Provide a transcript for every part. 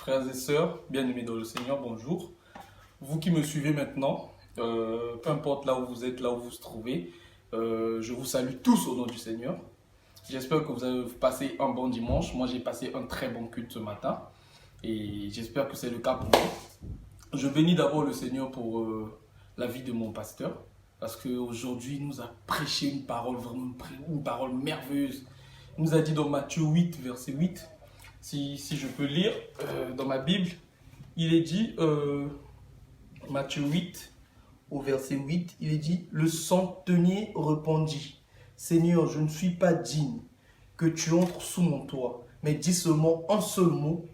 Frères et sœurs, bien-aimés dans le Seigneur, bonjour. Vous qui me suivez maintenant, peu importe là où vous êtes, là où vous vous trouvez, je vous salue tous au nom du Seigneur. J'espère que vous avez passé un bon dimanche. Moi, j'ai passé un très bon culte ce matin et j'espère que c'est le cas pour vous. Je bénis d'abord le Seigneur pour la vie de mon pasteur parce qu'aujourd'hui, il nous a prêché une parole vraiment, une parole merveilleuse. Il nous a dit dans Matthieu 8, verset 8, si je peux lire dans ma Bible, il est dit, Matthieu 8, au verset 8, il est dit, le centenier répondit, Seigneur, je ne suis pas digne que tu entres sous mon toit, mais dis seulement un seul mot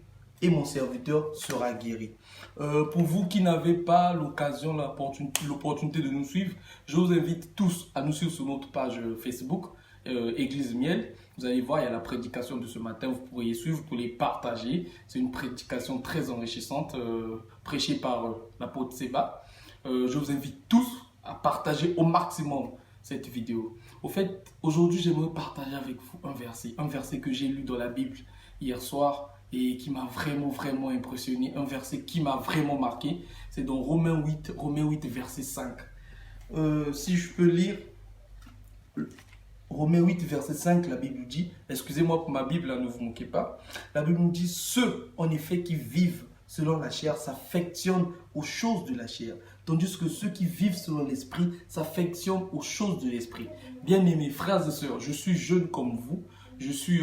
et mon serviteur sera guéri. Pour vous qui n'avez pas l'occasion, l'opportunité de nous suivre, je vous invite tous à nous suivre sur notre page Facebook, Église Miel. Vous allez voir, il y a la prédication de ce matin, vous pourriez suivre, vous pouvez partager. C'est une prédication très enrichissante, prêchée par l'apôtre Séba. Je vous invite tous à partager au maximum cette vidéo. Au fait, aujourd'hui, j'aimerais partager avec vous un verset que j'ai lu dans la Bible hier soir et qui m'a vraiment impressionné, un verset qui m'a vraiment marqué. C'est dans Romains 8, verset 5. Si je peux lire Romains 8, verset 5, la Bible dit, excusez-moi pour ma Bible, là, ne vous moquez pas. La Bible nous dit, ceux en effet qui vivent selon la chair s'affectionnent aux choses de la chair, tandis que ceux qui vivent selon l'esprit s'affectionnent aux choses de l'esprit. Bien-aimés frères et sœurs, je suis jeune comme vous. Je suis,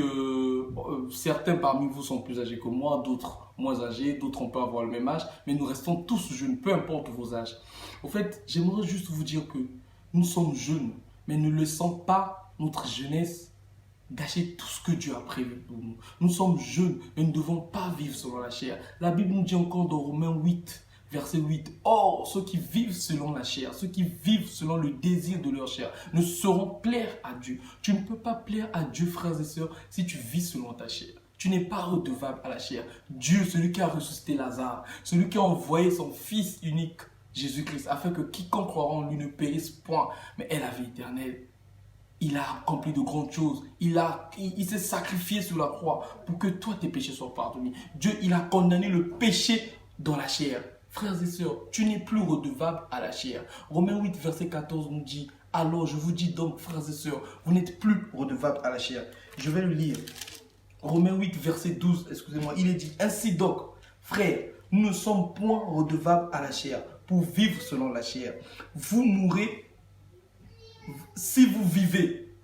certains parmi vous sont plus âgés que moi, d'autres moins âgés, d'autres on peut avoir le même âge, mais nous restons tous jeunes, peu importe vos âges. Au fait, j'aimerais juste vous dire que nous sommes jeunes, mais ne laissons pas notre jeunesse gâcher tout ce que Dieu a prévu pour nous. Nous sommes jeunes, mais nous ne devons pas vivre selon la chair. La Bible nous dit encore dans Romains 8, verset 8, « Or, ceux qui vivent selon la chair, ceux qui vivent selon le désir de leur chair, ne sauront plaire à Dieu. » Tu ne peux pas plaire à Dieu, frères et sœurs, si tu vis selon ta chair. Tu n'es pas redevable à la chair. Dieu, celui qui a ressuscité Lazare, celui qui a envoyé son Fils unique, Jésus-Christ, afin que quiconque croira en lui ne périsse point, mais ait la vie éternelle. Il a accompli de grandes choses. Il s'est sacrifié sur la croix pour que toi, tes péchés soient pardonnés. Dieu, il a condamné le péché dans la chair. Frères et sœurs, tu n'es plus redevable à la chair. Romains 8, verset 14 nous dit, « Alors, je vous dis donc, frères et sœurs, vous n'êtes plus redevables à la chair. » Je vais le lire. Romains 8, verset 12, excusez-moi, il est dit, « Ainsi donc, frères, nous ne sommes point redevables à la chair pour vivre selon la chair. Vous mourrez. Si vous vivez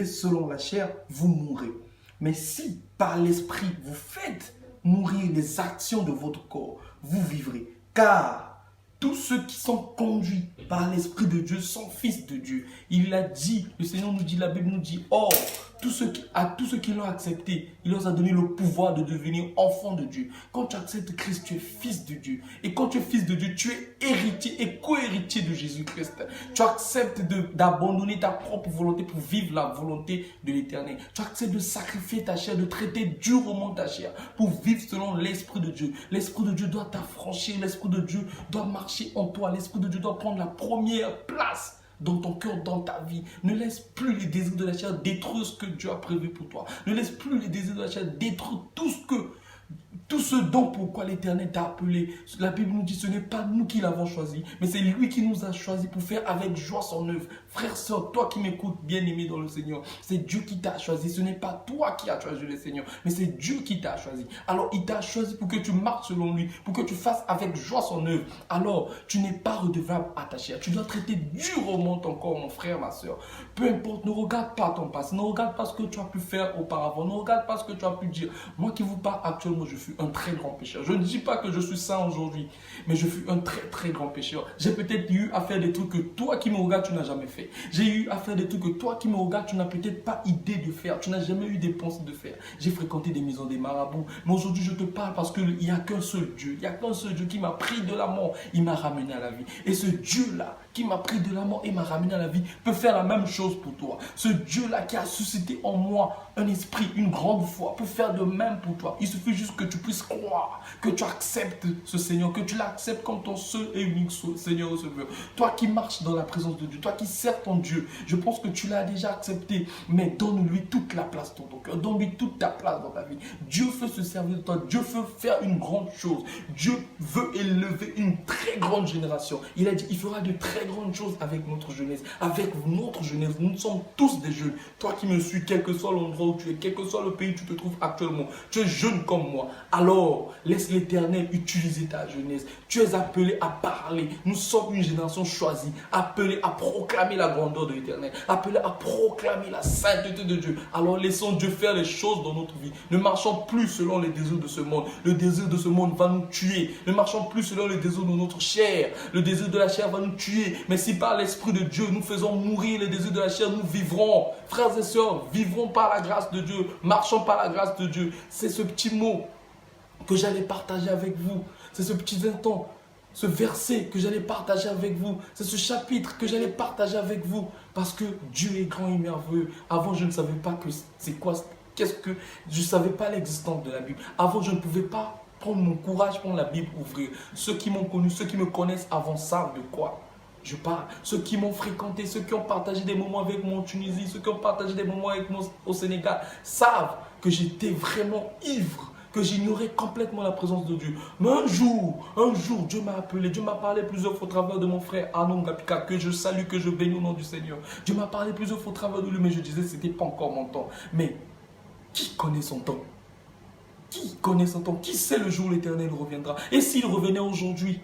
selon la chair, vous mourrez. Mais si par l'esprit vous faites mourir les actions de votre corps, vous vivrez. Car tous ceux qui sont conduits par l'esprit de Dieu sont fils de Dieu. Il l'a dit, le Seigneur nous dit, la Bible nous dit, or, tous ceux qui l'ont accepté, il leur a donné le pouvoir de devenir enfants de Dieu. Quand tu acceptes Christ, tu es fils de Dieu. Et quand tu es fils de Dieu, tu es héritier et co-héritier de Jésus-Christ. Tu acceptes d'abandonner ta propre volonté pour vivre la volonté de l'Éternel. Tu acceptes de sacrifier ta chair, de traiter durement ta chair pour vivre selon l'Esprit de Dieu. L'Esprit de Dieu doit t'affranchir, l'Esprit de Dieu doit marcher en toi. L'Esprit de Dieu doit prendre la première place dans ton cœur, dans ta vie. Ne laisse plus les désirs de la chair détruire ce que Dieu a prévu pour toi. Ne laisse plus les désirs de la chair détruire tout ce dont pourquoi l'Éternel t'a appelé. La Bible nous dit ce n'est pas nous qui l'avons choisi, mais c'est lui qui nous a choisi pour faire avec joie son œuvre. Frère, sœur, toi qui m'écoutes, bien-aimé dans le Seigneur, c'est Dieu qui t'a choisi. Ce n'est pas toi qui as choisi le Seigneur, mais c'est Dieu qui t'a choisi. Alors il t'a choisi pour que tu marches selon lui, pour que tu fasses avec joie son œuvre. Alors tu n'es pas redevable à ta chair. Tu dois traiter durement ton corps, mon frère, ma sœur. Peu importe, ne regarde pas ton passé, ne regarde pas ce que tu as pu faire auparavant, ne regarde pas ce que tu as pu dire. Moi qui vous parle actuellement, je suis un très grand pécheur. Je ne dis pas que je suis saint aujourd'hui, mais je suis un très grand pécheur. J'ai peut-être eu à faire des trucs que toi qui me regardes, tu n'as jamais fait. J'ai eu à faire des trucs que toi qui me regardes, tu n'as peut-être pas idée de faire. Tu n'as jamais eu des pensées de faire. J'ai fréquenté des maisons des marabouts, mais aujourd'hui je te parle parce qu'il n'y a qu'un seul Dieu. Il n'y a qu'un seul Dieu qui m'a pris de la mort, il m'a ramené à la vie. Et ce Dieu-là qui m'a pris de la mort et m'a ramené à la vie peut faire la même chose pour toi. Ce Dieu-là qui a suscité en moi un esprit, une grande foi pour faire de même pour toi. Il suffit juste que tu puisses croire, que tu acceptes ce Seigneur, que tu l'acceptes comme ton seul et unique Seigneur et Sauveur. Toi qui marches dans la présence de Dieu, toi qui sers ton Dieu, je pense que tu l'as déjà accepté, mais donne-lui toute la place dans ton cœur, donne-lui toute ta place dans ta vie. Dieu veut se servir de toi, Dieu veut faire une grande chose, Dieu veut élever une très grande génération. Il a dit, il fera de très grandes choses avec notre jeunesse, nous sommes tous des jeunes. Toi qui me suis, quel que soit l'endroit où tu es, quel que soit le pays où tu te trouves actuellement, tu es jeune comme moi. Alors, laisse l'Éternel utiliser ta jeunesse. Tu es appelé à parler. Nous sommes une génération choisie, appelée à proclamer la grandeur de l'Éternel, appelée à proclamer la sainteté de Dieu. Alors, laissons Dieu faire les choses dans notre vie. Ne marchons plus selon les désirs de ce monde. Le désir de ce monde va nous tuer. Ne marchons plus selon les désirs de notre chair. Le désir de la chair va nous tuer. Mais si par l'Esprit de Dieu, nous faisons mourir les désirs de la chair, nous vivrons. Frères et sœurs, vivrons par la grâce de Dieu. Marchons par la grâce de Dieu. C'est ce petit mot que j'allais partager avec vous. C'est ce petit instant, ce verset que j'allais partager avec vous. C'est ce chapitre que j'allais partager avec vous. Parce que Dieu est grand et merveilleux. Avant, je ne savais pas que c'est quoi. Je ne savais pas l'existence de la Bible. Avant, je ne pouvais pas prendre mon courage, prendre la Bible, ouvrir. Ceux qui m'ont connu, ceux qui me connaissent avant savent de quoi je parle. Ceux qui m'ont fréquenté, ceux qui ont partagé des moments avec moi en Tunisie, ceux qui ont partagé des moments avec moi au Sénégal, savent que j'étais vraiment ivre, que j'ignorais complètement la présence de Dieu. Mais un jour, Dieu m'a appelé, Dieu m'a parlé plusieurs fois au travers de mon frère Anon Gapika, que je salue, que je bénis au nom du Seigneur. Dieu m'a parlé plusieurs fois au travers de lui, mais je disais, ce n'était pas encore mon temps. Mais qui connaît son temps? Qui connaît son temps? Qui sait le jour où l'Éternel reviendra? Et s'il revenait aujourd'hui?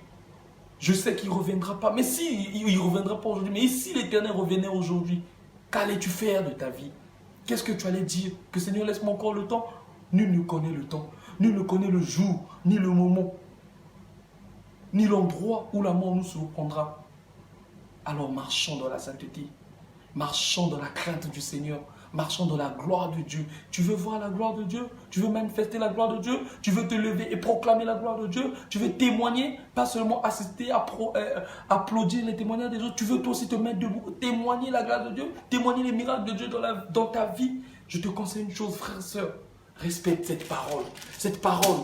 Je sais qu'il ne reviendra pas. Mais si il ne reviendra pas aujourd'hui, mais si l'Éternel revenait aujourd'hui, qu'allais-tu faire de ta vie? Qu'est-ce que tu allais dire? Que Seigneur, laisse-moi encore le temps? Nul ne connaît le temps. Nul ne connaît le jour, ni le moment, ni l'endroit où la mort nous surprendra. Alors marchons dans la sainteté. Marchons dans la crainte du Seigneur. Marchons dans la gloire de Dieu. Tu veux voir la gloire de Dieu? Tu veux manifester la gloire de Dieu? Tu veux te lever et proclamer la gloire de Dieu? Tu veux témoigner? Pas seulement assister, applaudir les témoignages des autres. Tu veux toi aussi te mettre debout, témoigner la gloire de Dieu? Témoigner les miracles de Dieu dans ta vie? Je te conseille une chose, frère et sœur. Respecte cette parole. Cette parole.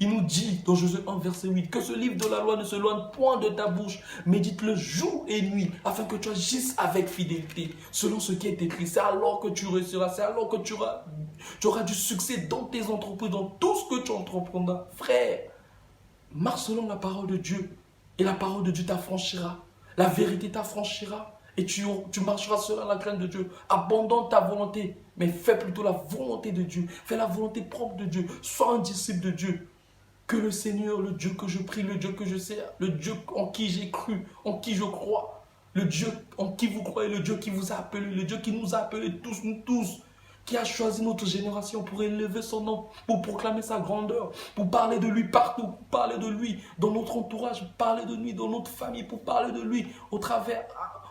Il nous dit dans Josué 1, verset 8, que ce livre de la loi ne se loigne point de ta bouche. Médite-le jour et nuit, afin que tu agisses avec fidélité, selon ce qui est écrit. C'est alors que tu réussiras, c'est alors que tu auras du succès dans tes entreprises, dans tout ce que tu entreprendras. Frère, marche selon la parole de Dieu, et la parole de Dieu t'affranchira. La vérité t'affranchira, et tu marcheras selon la crainte de Dieu. Abandonne ta volonté, mais fais plutôt la volonté de Dieu. Fais la volonté propre de Dieu. Sois un disciple de Dieu. Que le Seigneur, le Dieu que je prie, le Dieu que je sers, le Dieu en qui j'ai cru, en qui je crois, le Dieu en qui vous croyez, le Dieu qui vous a appelé, le Dieu qui nous a appelés tous, nous tous, qui a choisi notre génération pour élever son nom, pour proclamer sa grandeur, pour parler de lui partout, pour parler de lui dans notre entourage, pour parler de lui dans notre famille, pour parler de lui au travers,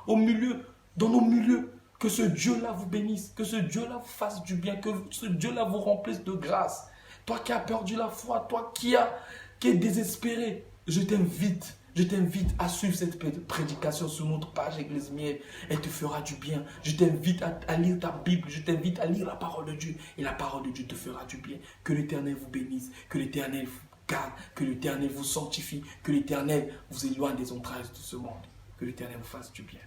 au milieu, dans nos milieux. Que ce Dieu-là vous bénisse, que ce Dieu-là vous fasse du bien, que ce Dieu-là vous remplisse de grâce. Toi qui as perdu la foi, toi qui es désespéré, je t'invite à suivre cette prédication sur notre page Église Miel. Elle te fera du bien. Je t'invite à lire ta Bible, je t'invite à lire la parole de Dieu. Et la parole de Dieu te fera du bien. Que l'Éternel vous bénisse, que l'Éternel vous garde, que l'Éternel vous sanctifie, que l'Éternel vous éloigne des entrailles de ce monde. Que l'Éternel vous fasse du bien.